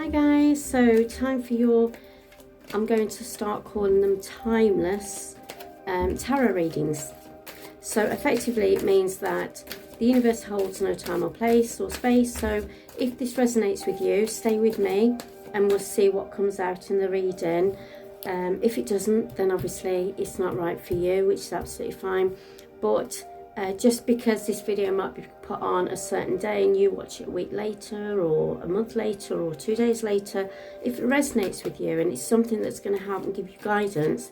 Hi guys, so time for your, I'm going to start calling them timeless tarot readings. So effectively it means that the universe holds no time or place or space, so if this resonates with you, stay with me and we'll see what comes out in the reading. If it doesn't, then obviously it's not right for you, which is absolutely fine. But just because this video might be put on a certain day and you watch it a week later or a month later or 2 days later, if it resonates with you and it's something that's going to help and give you guidance,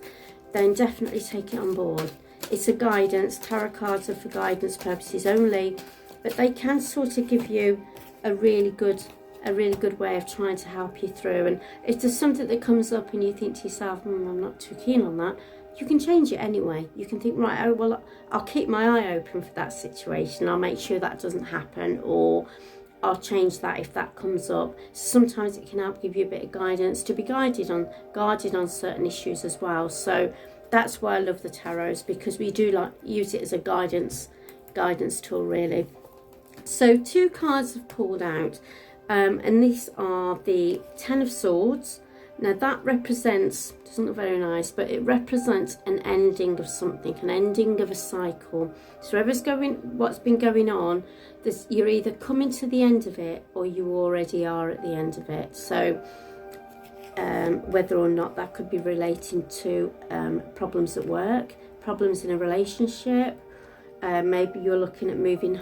then definitely take it on board. It's a guidance. Tarot cards are for guidance purposes only, but they can sort of give you a really good way of trying to help you through. And if there's something that comes up and you think to yourself, I'm not too keen on that, you can change it anyway. You can think, right, oh well, I'll keep my eye open for that situation, I'll make sure that doesn't happen, or I'll change that if that comes up. Sometimes it can help give you a bit of guidance to be guarded on certain issues as well. So that's why I love the tarots, because we do use it as a guidance tool really. So 2 cards have pulled out, and these are the 10 of Swords. Now that represents, doesn't look very nice, but it represents an ending of something, an ending of a cycle. So what's been going on, you're either coming to the end of it or you already are at the end of it. So whether or not that could be relating to problems at work, problems in a relationship, maybe you're looking at moving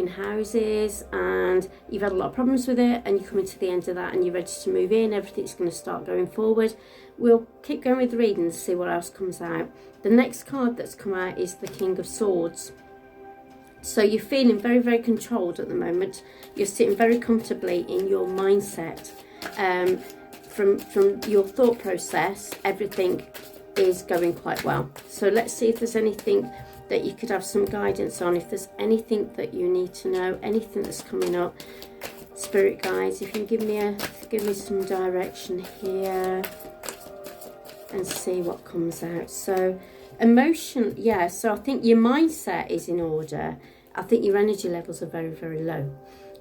houses and you've had a lot of problems with it and you're coming to the end of that and you're ready to move in, everything's going to start going forward. We'll keep going with the reading and see what else comes out. The next card that's come out is the King of Swords. So you're feeling very, very controlled at the moment. You're sitting very comfortably in your mindset. From your thought process, everything is going quite well. So let's see if there's anything that you could have some guidance on, if there's anything that you need to know, anything that's coming up. Spirit guides, if you can give me some direction here and see what comes out. So emotion, yeah, so I think your mindset is in order. I think your energy levels are very, very low.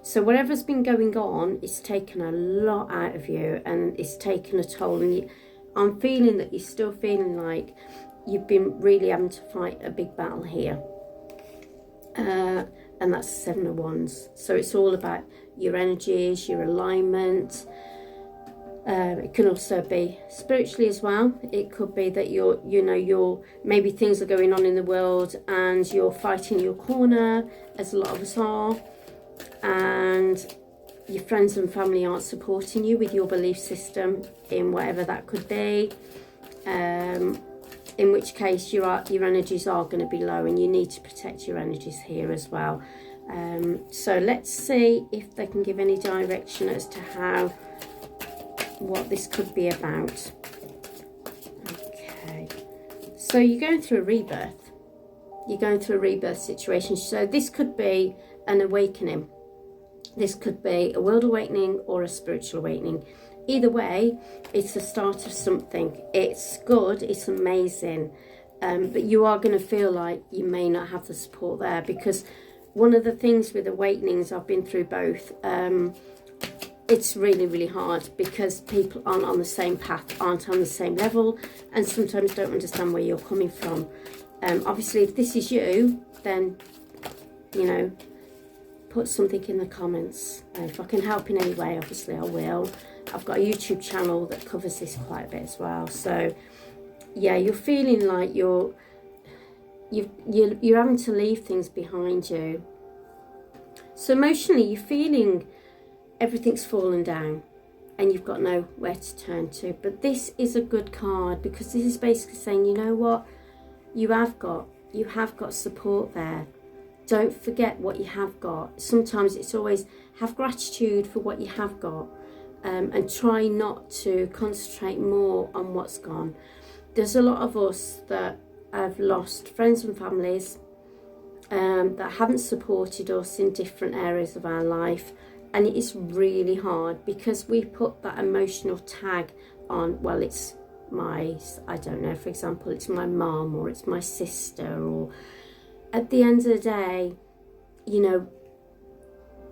So whatever's been going on, it's taken a lot out of you and it's taken a toll. And I'm feeling that you're still feeling like you've been really having to fight a big battle here. And that's 7 of Wands. So it's all about your energies, your alignment. It can also be spiritually as well. It could be that maybe things are going on in the world and you're fighting your corner, as a lot of us are, and your friends and family aren't supporting you with your belief system in whatever that could be. In which case your energies are going to be low and you need to protect your energies here as well. So let's see if they can give any direction as to what this could be about. Okay, so you're going through a rebirth. You're going through a rebirth situation. So this could be an awakening. This could be a world awakening or a spiritual awakening. Either way, it's the start of something. It's good, it's amazing, but you are going to feel like you may not have the support there, because one of the things with awakenings, I've been through both, it's really, really hard because people aren't on the same path, aren't on the same level, and sometimes don't understand where you're coming from. Obviously, if this is you, then, put something in the comments. If I can help in any way, obviously I will. I've got a YouTube channel that covers this quite a bit as well. So yeah, you're feeling like you're having to leave things behind you. So emotionally, you're feeling everything's fallen down and you've got nowhere to turn to. But this is a good card, because this is basically saying, you know what, you have got support there. Don't forget what you have got. Sometimes it's always have gratitude for what you have got, and try not to concentrate more on what's gone. There's a lot of us that have lost friends and families that haven't supported us in different areas of our life, and it is really hard because we put that emotional tag on, well, it's I don't know, for example, it's my mum or it's my sister, or at the end of the day,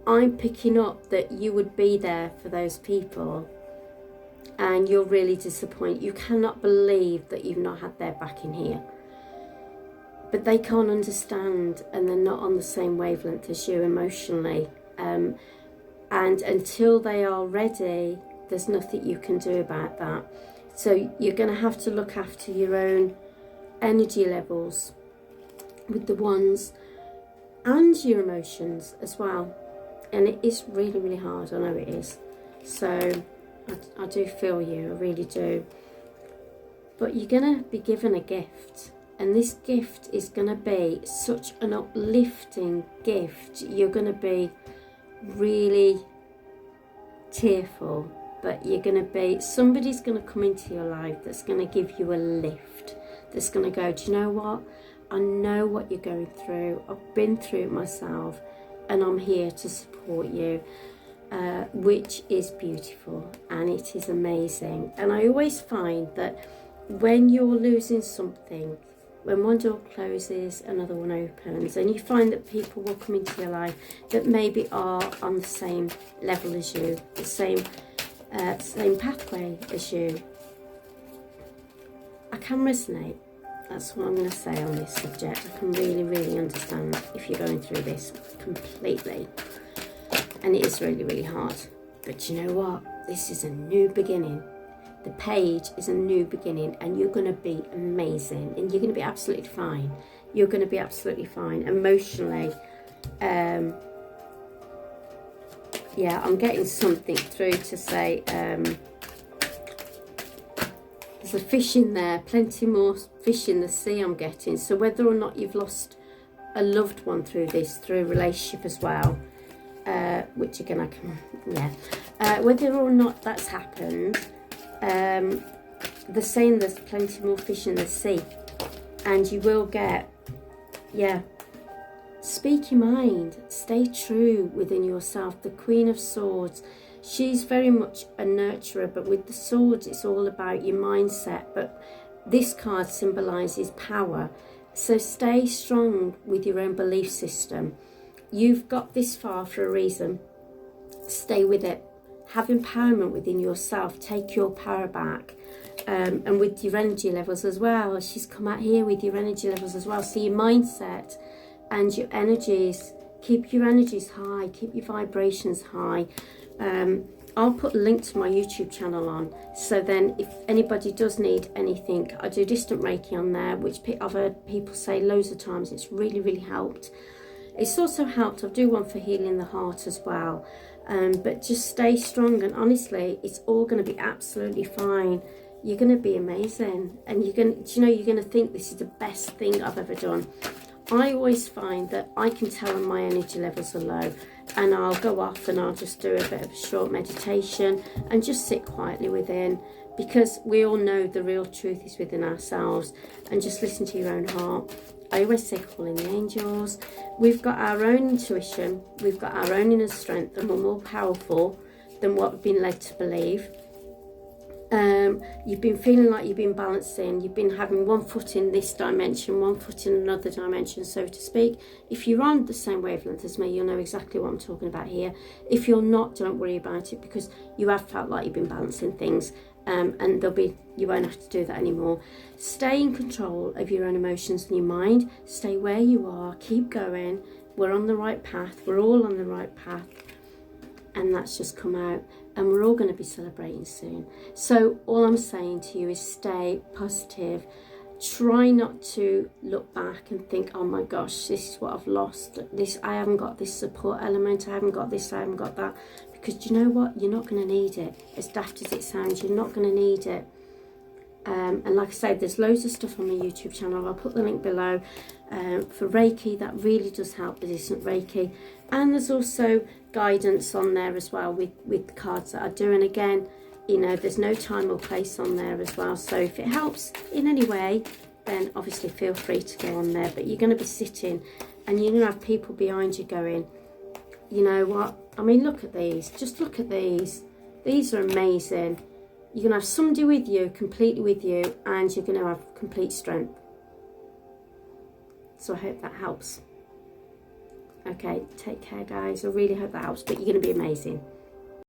I'm picking up that you would be there for those people, and you're really disappointed. You cannot believe that you've not had their back in here. But they can't understand, and they're not on the same wavelength as you emotionally. And until they are ready, there's nothing you can do about that. So you're going to have to look after your own energy levels with the ones, and your emotions as well. And it is really, really hard. I know it is. So I do feel you. I really do. But you're going to be given a gift. And this gift is going to be such an uplifting gift. You're going to be really tearful. But you're going to be... somebody's going to come into your life that's going to give you a lift. That's going to go, do you know what? I know what you're going through. I've been through it myself. And I'm here to support you, which is beautiful, and it is amazing. And I always find that when you're losing something, when one door closes, another one opens, and you find that people will come into your life that maybe are on the same level as you, the same pathway as you. I can resonate. That's what I'm going to say on this subject. I can really, really understand if you're going through this completely. And it is really, really hard. But you know what? This is a new beginning. The page is a new beginning, and you're going to be amazing. And you're going to be absolutely fine. You're going to be absolutely fine. Emotionally, yeah, I'm getting something through to say... there's a fish in there, plenty more fish in the sea I'm getting. So whether or not you've lost a loved one through this, through a relationship as well, which again I can, yeah. Whether or not that's happened, they're saying there's plenty more fish in the sea. And you will get, yeah. Speak your mind. Stay true within yourself. The Queen of Swords. She's very much a nurturer, but with the swords, it's all about your mindset. But this card symbolises power. So stay strong with your own belief system. You've got this far for a reason. Stay with it. Have empowerment within yourself. Take your power back. And with your energy levels as well. She's come out here with your energy levels as well. So your mindset and your energies. Keep your energies high. Keep your vibrations high. I'll put a link to my YouTube channel on, so then if anybody does need anything, I do distant Reiki on there, which I've heard people say loads of times. It's really, really helped. It's also helped. I do one for healing the heart as well. But just stay strong, and honestly, it's all going to be absolutely fine. You're going to be amazing, and you're going to, you're going to think this is the best thing I've ever done. I always find that I can tell when my energy levels are low, and I'll go off and I'll just do a bit of a short meditation and just sit quietly within, because we all know the real truth is within ourselves, and just listen to your own heart. I always say call in the angels. We've got our own intuition, we've got our own inner strength, and we're more powerful than what we've been led to believe. You've been feeling like you've been balancing, you've been having one foot in this dimension, one foot in another dimension, so to speak. If you're on the same wavelength as me, you'll know exactly what I'm talking about here. If you're not, don't worry about it, because you have felt like you've been balancing things, and you won't have to do that anymore. Stay in control of your own emotions and your mind. Stay where you are, keep going. We're on the right path, we're all on the right path, and that's just come out. And we're all going to be celebrating soon. So all I'm saying to you is stay positive. Try not to look back and think, oh my gosh, this is what I've lost. I haven't got this support element. I haven't got this. I haven't got that. Because do you know what? You're not going to need it. As daft as it sounds, you're not going to need it. And like I said, there's loads of stuff on my YouTube channel. I'll put the link below for Reiki. That really does help the distant Reiki. And there's also guidance on there as well with the cards that I do. And again, there's no time or place on there as well. So if it helps in any way, then obviously feel free to go on there. But you're going to be sitting, and you're going to have people behind you going, you know what? I mean, look at these. Just look at these. These are amazing. You're going to have somebody with you, completely with you, and you're going to have complete strength. So I hope that helps. Okay, take care, guys. I really hope that helps, but you're going to be amazing.